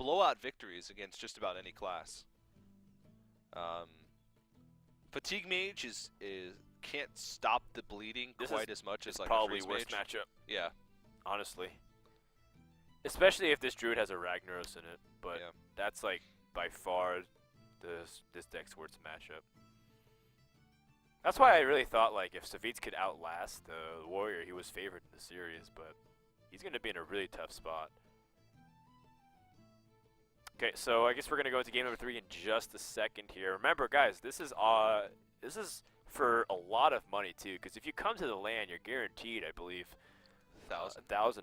blowout victories against just about any class. Fatigue Mage is can't stop the bleeding quite as much as like probably a Freeze worst Mage. matchup. Yeah. Honestly. Especially if this Druid has a Ragnaros in it, but Yeah. that's like by far this deck's worst matchup. That's why I really thought like if Savjz could outlast the Warrior, he was favored in the series, but he's going to be in a really tough spot. Okay, so I guess we're going to go into game number 3 in just a second here. Remember, guys, this is for a lot of money too, because if you come to the LAN, you're guaranteed, I believe, $1,000.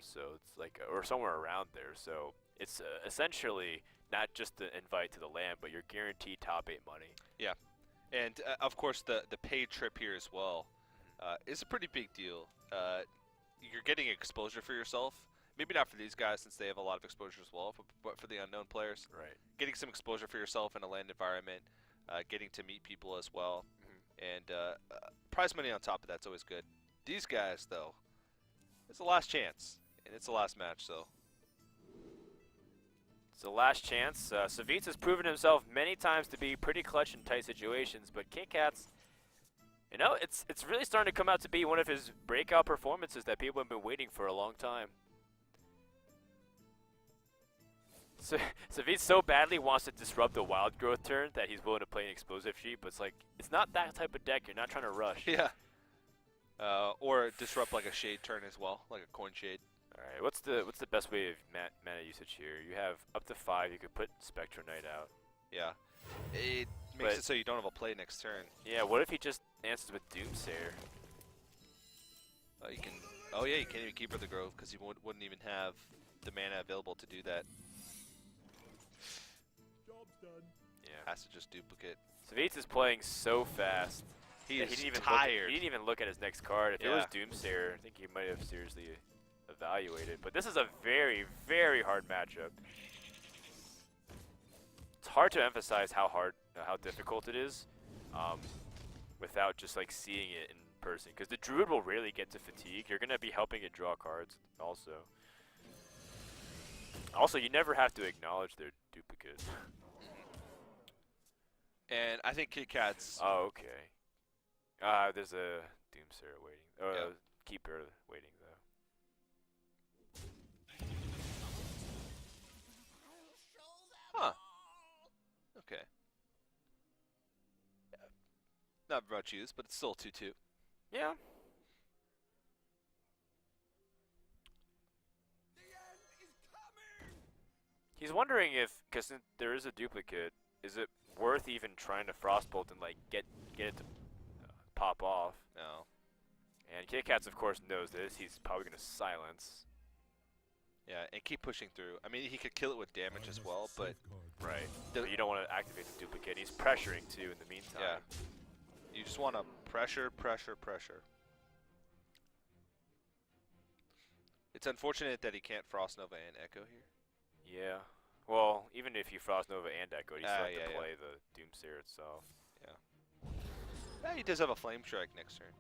So it's like, or somewhere around there. So it's essentially not just the invite to the LAN, but you're guaranteed top 8 money. Yeah, and of course the paid trip here as well is a pretty big deal. You're getting exposure for yourself. Maybe not for these guys since they have a lot of exposure as well, but for the unknown players. Right. Getting some exposure for yourself in a LAN environment, getting to meet people as well, and prize money on top of that's always good. These guys, though, it's the last chance, and it's the last match, so. It's the last chance. Savjz has proven himself many times to be pretty clutch in tight situations, but Kitkatz, you know, it's really starting to come out to be one of his breakout performances that people have been waiting for a long time. So Savjz so badly wants to disrupt the wild growth turn that he's willing to play an explosive sheep, but it's like, it's not that type of deck. You're not trying to rush. Yeah. Or disrupt like a shade turn as well, like a coin shade. All right, what's the best way of mana usage here? You have up to 5. You could put Spectral Knight out. Yeah. It makes it so you don't have a play next turn. Yeah, what if he just answers with Doomsayer? You can. Oh yeah, you can't even keep her the grove because you wouldn't even have the mana available to do that. Job's done. Yeah. Has to just duplicate. Savjz is playing so fast. He that is he didn't even tired. He didn't even look at his next card. If it Yeah. was Doomsayer, I think he might have seriously evaluated. But this is a very, very hard matchup. It's hard to emphasize how difficult it is, without just like seeing it in person. Because the Druid will rarely get to fatigue. You're gonna be helping it draw cards also. Also, you never have to acknowledge their duplicate. And I think Kitkatz. Oh, okay. There's a Doomsayer waiting. Yeah. Keeper waiting though. Huh. Okay. Yeah. Not much use, but it's still 2-2. Yeah. He's wondering if, because there is a duplicate, is it worth even trying to Frostbolt and like get it to pop off? No. And Kitkatz, of course, knows this. He's probably going to silence. Yeah, and keep pushing through. I mean, he could kill it with damage as well, but Right. But you don't want to activate the duplicate. He's pressuring too in the meantime. yeah, you just want to pressure, pressure, pressure. It's unfortunate that he can't Frost Nova and Echo here. Yeah. Well, even if you Frost Nova and Echo, you still have yeah, to play the Doomsayer itself. Yeah, he does have a Flame Strike next turn.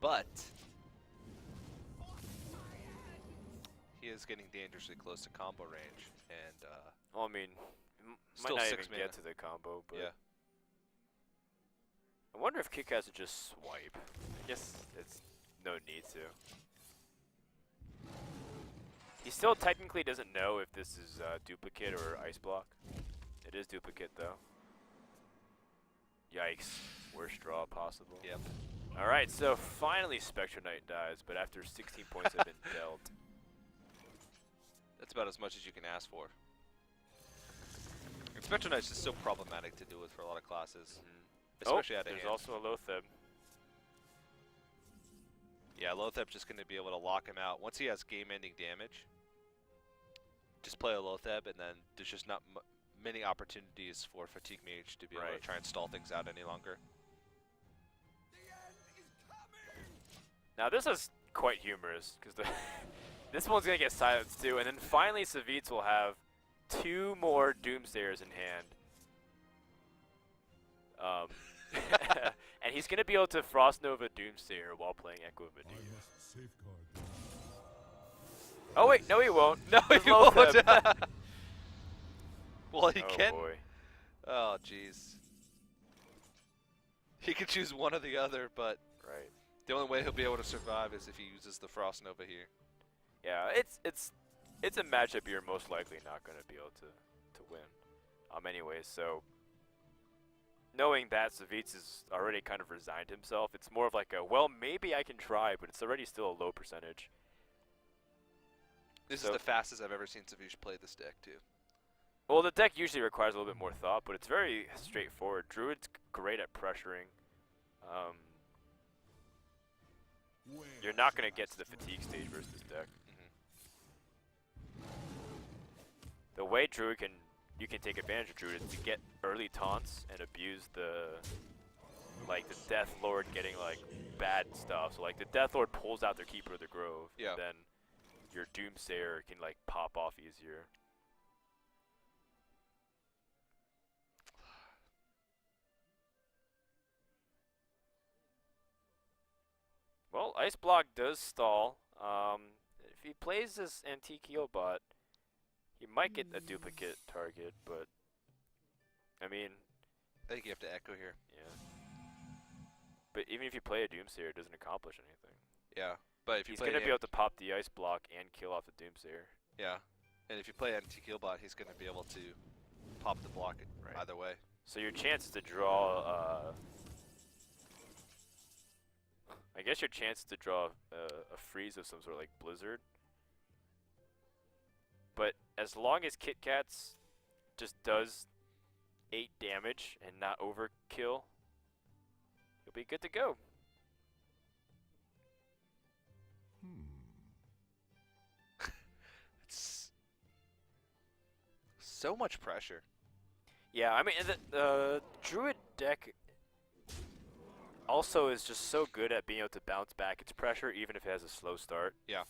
But he is getting dangerously close to combo range, and Well, I mean, might Still not 6 even mana. get to the combo, but yeah. I wonder if Kitkatz would just swipe. I guess it's no need to. He still technically doesn't know if this is duplicate or ice block. It is duplicate though. Yikes. Worst draw possible. Yep. Alright, so finally Spectral Knight dies, but after 16 points have been dealt. That's about as much as you can ask for. And Spectral Knight's just so problematic to deal with for a lot of classes. Especially out of there's hand. also a Lotheb. Yeah, Lotheb's just going to be able to lock him out. Once he has game-ending damage, just play a Lotheb, and then there's just not many opportunities for Fatigue Mage to be able to try and stall things out any longer. Now this is quite humorous, because this one's going to get silenced too, and then finally Savjz will have 2 more Doomsayers in hand. And he's going to be able to Frost Nova Doomsayer while playing Echo Video. I must safeguard Oh wait, no he won't. No, Just he loaf won't. him. Well, he Oh can. boy. Oh, jeez. He can choose one or the other, but Right. the only way he'll be able to survive is if he uses the Frost Nova here. Yeah, it's a matchup you're most likely not going to be able to win. Anyways, so knowing that Savjz has already kind of resigned himself, it's more of like a, well, maybe I can try, but it's already still a low percentage. This So- is the fastest I've ever seen Savjz play this deck, too. Well, the deck usually requires a little bit more thought, but it's very straightforward. Druid's great at pressuring. You're not going to get to the fatigue stage versus this deck. The way Druid you can take advantage of Druid is to get early taunts and abuse the Death Lord getting like bad stuff. So like the Death Lord pulls out their Keeper of the Grove, Yeah. then your Doomsayer can like pop off easier. Well, Ice Block does stall. If he plays this Antique Healbot, he might get a duplicate target, but I mean, I think you have to echo here. yeah. But even if you play a Doomsayer, it doesn't accomplish anything. Yeah, but if you He's play going to be able to pop the Ice Block and kill off the Doomsayer. yeah, and if you play Anti-Killbot, he's going to be able to pop the block Right. either way. So your chances to draw, I guess your chances to draw a freeze of some sort like Blizzard. But as long as Kitkatz just does 8 damage and not overkill, you'll be good to go. It's so much pressure. Yeah, I mean, the Druid deck also is just so good at being able to bounce back its pressure even if it has a slow start. Yeah.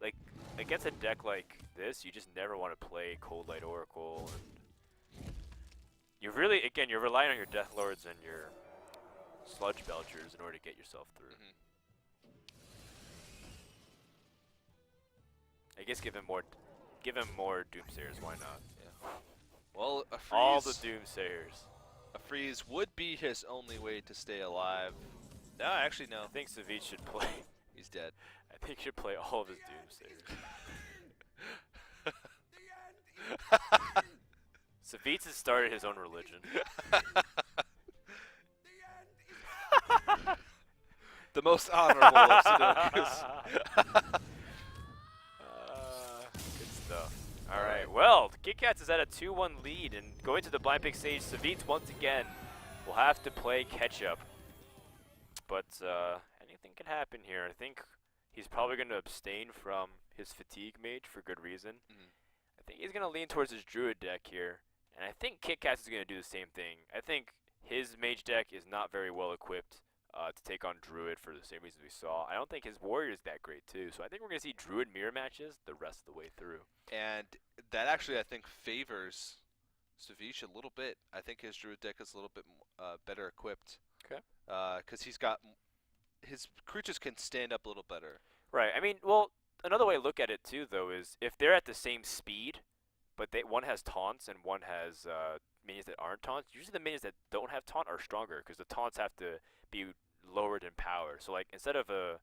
Like, against a deck like this, you just never want to play Cold Light Oracle. And you really, again, you're relying on your Death Lords and your Sludge Belchers in order to get yourself through. I guess give him more Doomsayers, why not? Yeah. Well, a freeze. All the Doomsayers. A freeze would be his only way to stay alive. No, actually, no. I think Savjz should play. He's dead. I think he should play all of his Doomsayers. Savjz has started his own religion. The most honorable of Sudokus. Good stuff. All right. Well, Kitkatz is at a 2-1 lead, and going to the blind pick stage, Savjz once again will have to play catch up. But anything can happen here. I think he's probably going to abstain from his fatigue mage for good reason. I think he's going to lean towards his druid deck here, and I think Kitkatz is going to do the same thing. I think his mage deck is not very well equipped to take on druid for the same reasons we saw. I don't think his warrior is that great too, so I think we're going to see druid mirror matches the rest of the way through. And that actually, I think, favors Savjz a little bit. I think his druid deck is a little bit better equipped. Okay. Because he's got his creatures can stand up a little better. Right. I mean, well, another way to look at it too, though, is if they're at the same speed, but one has taunts and one has minions that aren't taunts, usually the minions that don't have taunt are stronger because the taunts have to be lowered in power. So like instead of a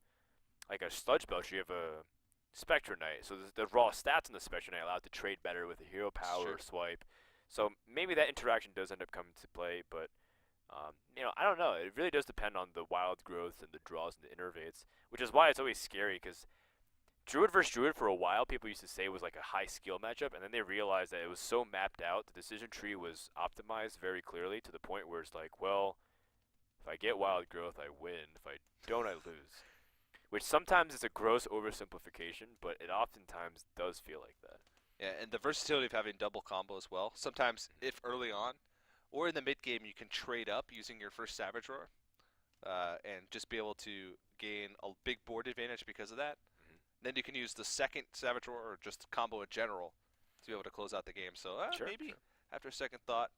Sludge Belcher, you have a Spectre Knight. So the raw stats on the Spectre Knight allow it to trade better with a hero power or swipe. So maybe that interaction does end up coming to play, but you know, I don't know. It really does depend on the wild growth and the draws and the innervates, which is why it's always scary because Druid versus Druid for a while people used to say was like a high skill matchup, and then they realized that it was so mapped out, the decision tree was optimized very clearly to the point where it's like, well, if I get wild growth, I win. If I don't, I lose. Which sometimes is a gross oversimplification, but it oftentimes does feel like that. Yeah, and the versatility of having double combo as well. Sometimes, if early on, or in the mid game, you can trade up using your first Savage Roar, and just be able to gain a big board advantage because of that. Then you can use the second Savage Roar or just combo in general to be able to close out the game. So maybe after a second thought,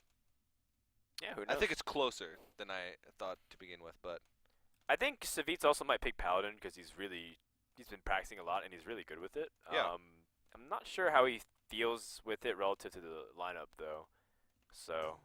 yeah, who knows? I think it's closer than I thought to begin with. But I think Savjz also might pick Paladin because he's really he's been practicing a lot and he's really good with it. Yeah. I'm not sure how he feels with it relative to the lineup though. So